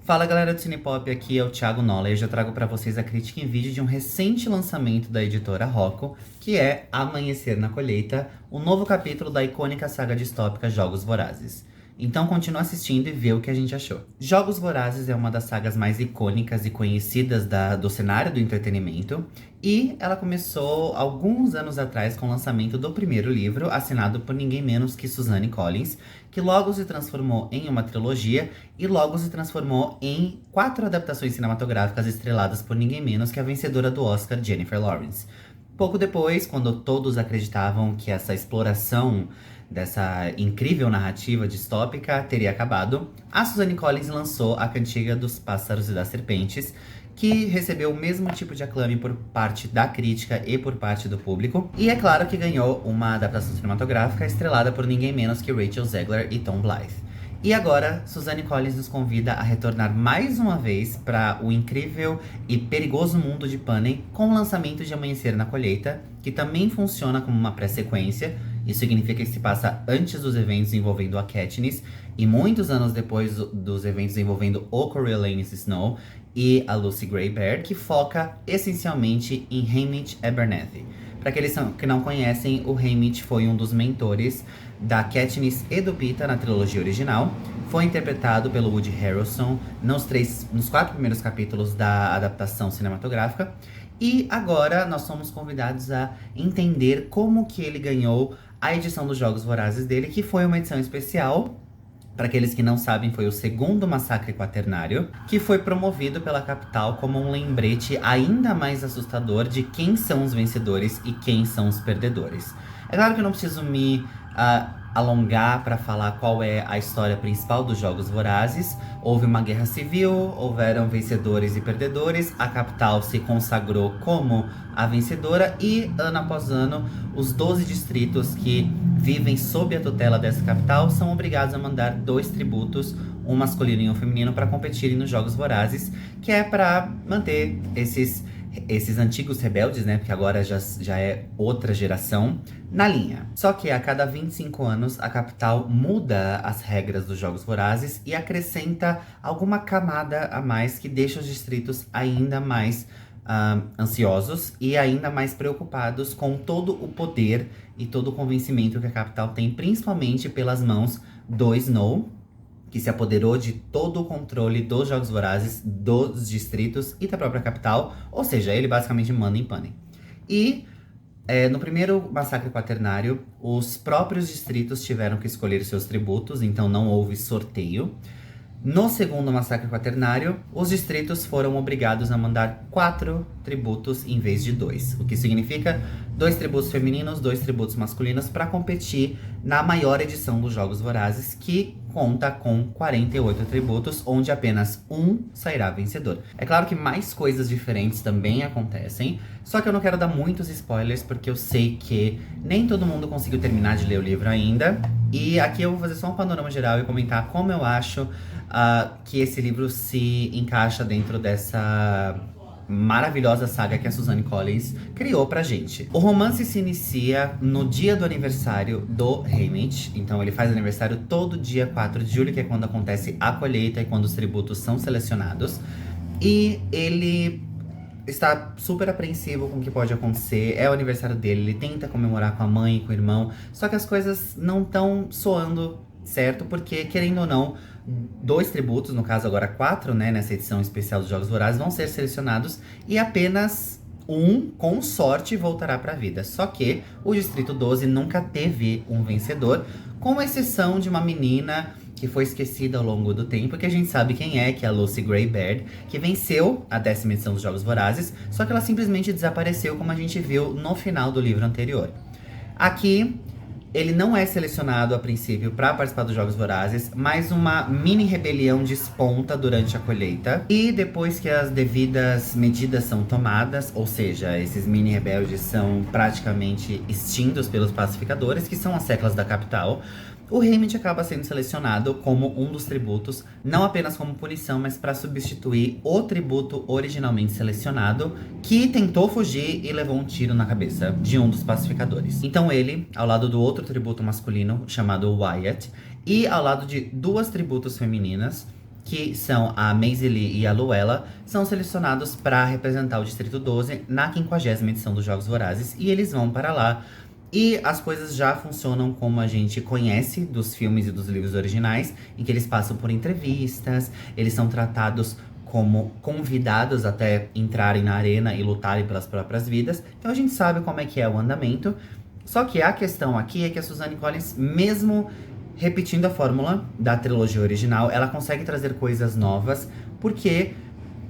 Fala galera do Cinepop, aqui é o Thiago Nola e hoje eu trago pra vocês a crítica em vídeo de um recente lançamento da editora Rocco, que é Amanhecer na Colheita, o novo capítulo da icônica saga distópica Jogos Vorazes. Então continua assistindo e vê o que a gente achou. Jogos Vorazes é uma das sagas mais icônicas e conhecidas do cenário do entretenimento, e ela começou alguns anos atrás com o lançamento do primeiro livro, assinado por ninguém menos que Suzanne Collins, que logo se transformou em uma trilogia e logo se transformou em 4 adaptações cinematográficas estreladas por ninguém menos que a vencedora do Oscar, Jennifer Lawrence. Pouco depois, quando todos acreditavam que essa exploração dessa incrível narrativa distópica teria acabado, a Suzanne Collins lançou A Cantiga dos Pássaros e das Serpentes, que recebeu o mesmo tipo de aclame por parte da crítica e por parte do público. E é claro que ganhou uma adaptação cinematográfica estrelada por ninguém menos que Rachel Zegler e Tom Blythe. E agora, Suzanne Collins nos convida a retornar mais uma vez para o incrível e perigoso mundo de Panem com o lançamento de Amanhecer na Colheita, que também funciona como uma pré-sequência. Isso significa que se passa antes dos eventos envolvendo a Katniss e muitos anos depois dos eventos envolvendo o Coriolanus Snow e a Lucy Greybeard, que foca essencialmente em Haymitch Abernathy. Para aqueles que não conhecem, o Haymitch foi um dos mentores da Katniss e do Peeta na trilogia original. Foi interpretado pelo Woody Harrelson nos 4 primeiros capítulos da adaptação cinematográfica. E agora nós somos convidados a entender como que ele ganhou a edição dos Jogos Vorazes dele, que foi uma edição especial. Para aqueles que não sabem, foi o segundo massacre quaternário, que foi promovido pela capital como um lembrete ainda mais assustador de quem são os vencedores e quem são os perdedores. É claro que eu não preciso me alongar para falar qual é a história principal dos Jogos Vorazes. Houve uma guerra civil, houveram vencedores e perdedores, a capital se consagrou como a vencedora e, ano após ano, os 12 distritos que vivem sob a tutela dessa capital são obrigados a mandar 2 tributos, um masculino e um feminino, para competirem nos Jogos Vorazes, que é para manter esses antigos rebeldes, né, porque agora já é outra geração, na linha. Só que a cada 25 anos, a capital muda as regras dos Jogos Vorazes e acrescenta alguma camada a mais que deixa os distritos ainda mais ansiosos e ainda mais preocupados com todo o poder e todo o convencimento que a capital tem, principalmente pelas mãos do Snow, que se apoderou de todo o controle dos Jogos Vorazes, dos distritos e da própria capital. Ou seja, ele basicamente manda em Panem. E no primeiro massacre quaternário, os próprios distritos tiveram que escolher seus tributos, então não houve sorteio. No segundo massacre quaternário, os distritos foram obrigados a mandar 4 tributos em vez de 2. O que significa 2 tributos femininos, 2 tributos masculinos para competir na maior edição dos Jogos Vorazes, que conta com 48 tributos, onde apenas um sairá vencedor. É claro que mais coisas diferentes também acontecem, só que eu não quero dar muitos spoilers, porque eu sei que nem todo mundo conseguiu terminar de ler o livro ainda. E aqui eu vou fazer só um panorama geral e comentar como eu acho que esse livro se encaixa dentro dessa maravilhosa saga que a Suzanne Collins criou pra gente. O romance se inicia no dia do aniversário do Haymitch. Então ele faz aniversário todo dia 4 de julho, que é quando acontece a colheita e quando os tributos são selecionados. E ele está super apreensivo com o que pode acontecer. É o aniversário dele, ele tenta comemorar com a mãe e com o irmão. Só que as coisas não estão soando certo, porque, querendo ou não, 2 tributos, no caso agora 4, né, nessa edição especial dos Jogos Vorazes, vão ser selecionados e apenas um, com sorte, voltará para a vida. Só que o Distrito 12 nunca teve um vencedor, com exceção de uma menina que foi esquecida ao longo do tempo, que a gente sabe quem é, que é a Lucy Greybeard, que venceu a 10ª edição dos Jogos Vorazes, só que ela simplesmente desapareceu, como a gente viu no final do livro anterior. Aqui, ele não é selecionado a princípio para participar dos Jogos Vorazes, mas uma mini rebelião desponta durante a colheita. E depois que as devidas medidas são tomadas, ou seja, esses mini rebeldes são praticamente extintos pelos pacificadores, que são as seclas da capital, o Haymitch acaba sendo selecionado como um dos tributos, não apenas como punição, mas para substituir o tributo originalmente selecionado, que tentou fugir e levou um tiro na cabeça de um dos pacificadores. Então ele, ao lado do outro tributo masculino, chamado Wyatt, e ao lado de 2 tributos femininas, que são a Maisie Lee e a Luella, são selecionados para representar o Distrito 12 na 50ª edição dos Jogos Vorazes. E eles vão para lá. E as coisas já funcionam como a gente conhece dos filmes e dos livros originais, em que eles passam por entrevistas, eles são tratados como convidados até entrarem na arena e lutarem pelas próprias vidas. Então a gente sabe como é que é o andamento. Só que a questão aqui é que a Suzanne Collins, mesmo repetindo a fórmula da trilogia original, ela consegue trazer coisas novas, porque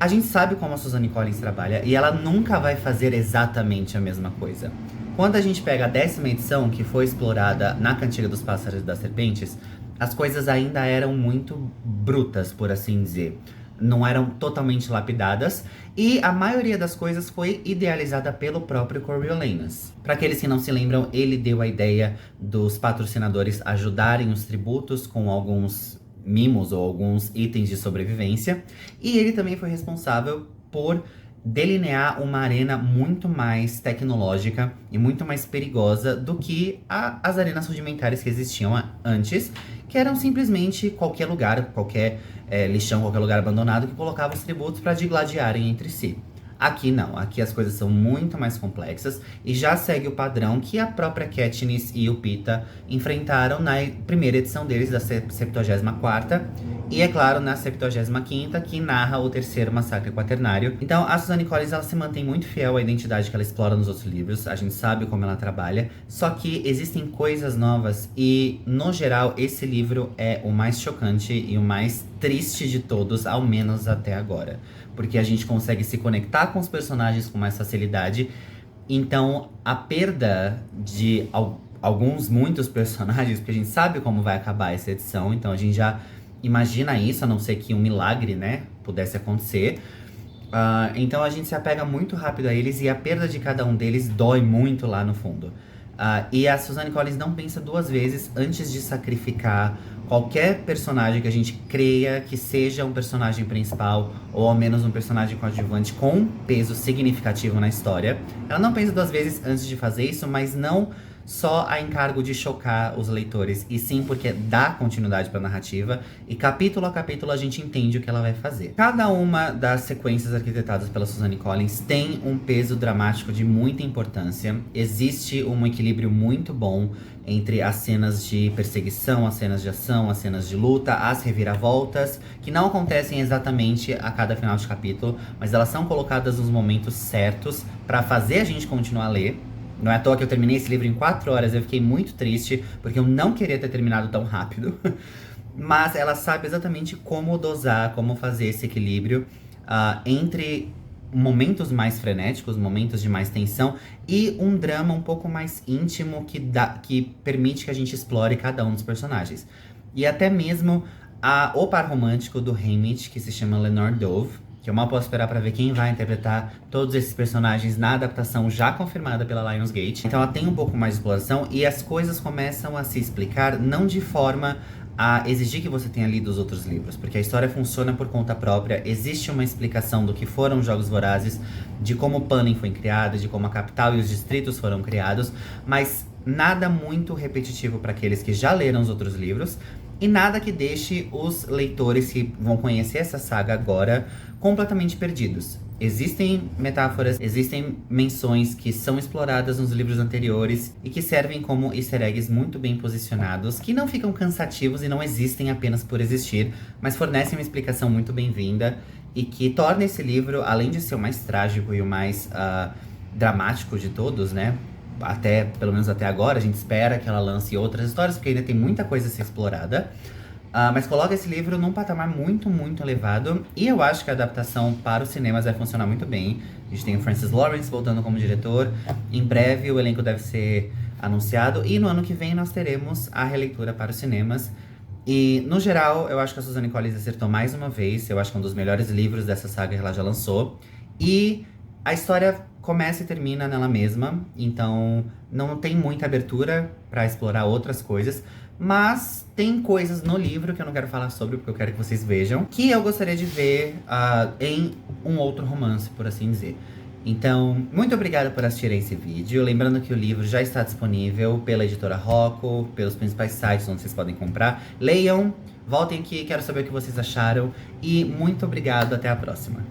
a gente sabe como a Suzanne Collins trabalha e ela nunca vai fazer exatamente a mesma coisa. Quando a gente pega a 10ª edição, que foi explorada na Cantiga dos Pássaros e das Serpentes, as coisas ainda eram muito brutas, por assim dizer. Não eram totalmente lapidadas, e a maioria das coisas foi idealizada pelo próprio Coriolanus. Para aqueles que não se lembram, ele deu a ideia dos patrocinadores ajudarem os tributos com alguns mimos ou alguns itens de sobrevivência, e ele também foi responsável por delinear uma arena muito mais tecnológica e muito mais perigosa do que as arenas rudimentares que existiam antes, que eram simplesmente qualquer lugar, qualquer lixão, qualquer lugar abandonado que colocava os tributos para digladiarem entre si. Aqui não, aqui as coisas são muito mais complexas e já segue o padrão que a própria Katniss e o Peeta enfrentaram na primeira edição deles, da 74ª, e é claro, na 75ª, que narra o terceiro massacre quaternário. Então a Suzanne Collins, ela se mantém muito fiel à identidade que ela explora nos outros livros, a gente sabe como ela trabalha, só que existem coisas novas e, no geral, esse livro é o mais chocante e o mais triste de todos, ao menos até agora. Porque a gente consegue se conectar com os personagens com mais facilidade. Então, a perda de muitos personagens, porque a gente sabe como vai acabar essa edição, então a gente já imagina isso, a não ser que um milagre, né, pudesse acontecer. Então a gente se apega muito rápido a eles e a perda de cada um deles dói muito lá no fundo. E a Suzanne Collins não pensa duas vezes antes de sacrificar qualquer personagem que a gente creia que seja um personagem principal ou ao menos um personagem coadjuvante com peso significativo na história. Ela não pensa duas vezes antes de fazer isso, mas não só a encargo de chocar os leitores, e sim porque dá continuidade para a narrativa e capítulo a capítulo a gente entende o que ela vai fazer. Cada uma das sequências arquitetadas pela Suzanne Collins tem um peso dramático de muita importância. Existe um equilíbrio muito bom entre as cenas de perseguição, as cenas de ação, as cenas de luta, as reviravoltas, que não acontecem exatamente a cada final de capítulo, mas elas são colocadas nos momentos certos para fazer a gente continuar a ler. Não é à toa que eu terminei esse livro em 4 horas, eu fiquei muito triste, porque eu não queria ter terminado tão rápido. Mas ela sabe exatamente como dosar, como fazer esse equilíbrio entre momentos mais frenéticos, momentos de mais tensão, e um drama um pouco mais íntimo que permite que a gente explore cada um dos personagens. E até mesmo o par romântico do Haymitch, que se chama Lenore Dove, que eu mal posso esperar pra ver quem vai interpretar todos esses personagens na adaptação já confirmada pela Lionsgate. Então ela tem um pouco mais de exploração e as coisas começam a se explicar, não de forma a exigir que você tenha lido os outros livros, porque a história funciona por conta própria, existe uma explicação do que foram os Jogos Vorazes, de como o Panem foi criado, de como a capital e os distritos foram criados, mas nada muito repetitivo para aqueles que já leram os outros livros, e nada que deixe os leitores que vão conhecer essa saga agora completamente perdidos. Existem metáforas, existem menções que são exploradas nos livros anteriores e que servem como easter eggs muito bem posicionados, que não ficam cansativos e não existem apenas por existir, mas fornecem uma explicação muito bem-vinda e que torna esse livro, além de ser o mais trágico e o mais dramático de todos, né? Pelo menos até agora, a gente espera que ela lance outras histórias, porque ainda tem muita coisa a ser explorada. Mas coloca esse livro num patamar muito, muito elevado. E eu acho que a adaptação para os cinemas vai funcionar muito bem. A gente tem o Francis Lawrence voltando como diretor. Em breve o elenco deve ser anunciado. E no ano que vem nós teremos a releitura para os cinemas. E, no geral, eu acho que a Suzanne Collins acertou mais uma vez. Eu acho que é um dos melhores livros dessa saga que ela já lançou. E a história começa e termina nela mesma. Então não tem muita abertura para explorar outras coisas. Mas tem coisas no livro que eu não quero falar sobre, porque eu quero que vocês vejam, que eu gostaria de ver em um outro romance, por assim dizer. Então, muito obrigada por assistirem esse vídeo. Lembrando que o livro já está disponível pela editora Rocco, pelos principais sites onde vocês podem comprar. Leiam Voltem aqui, quero saber o que vocês acharam. E muito obrigado, até a próxima.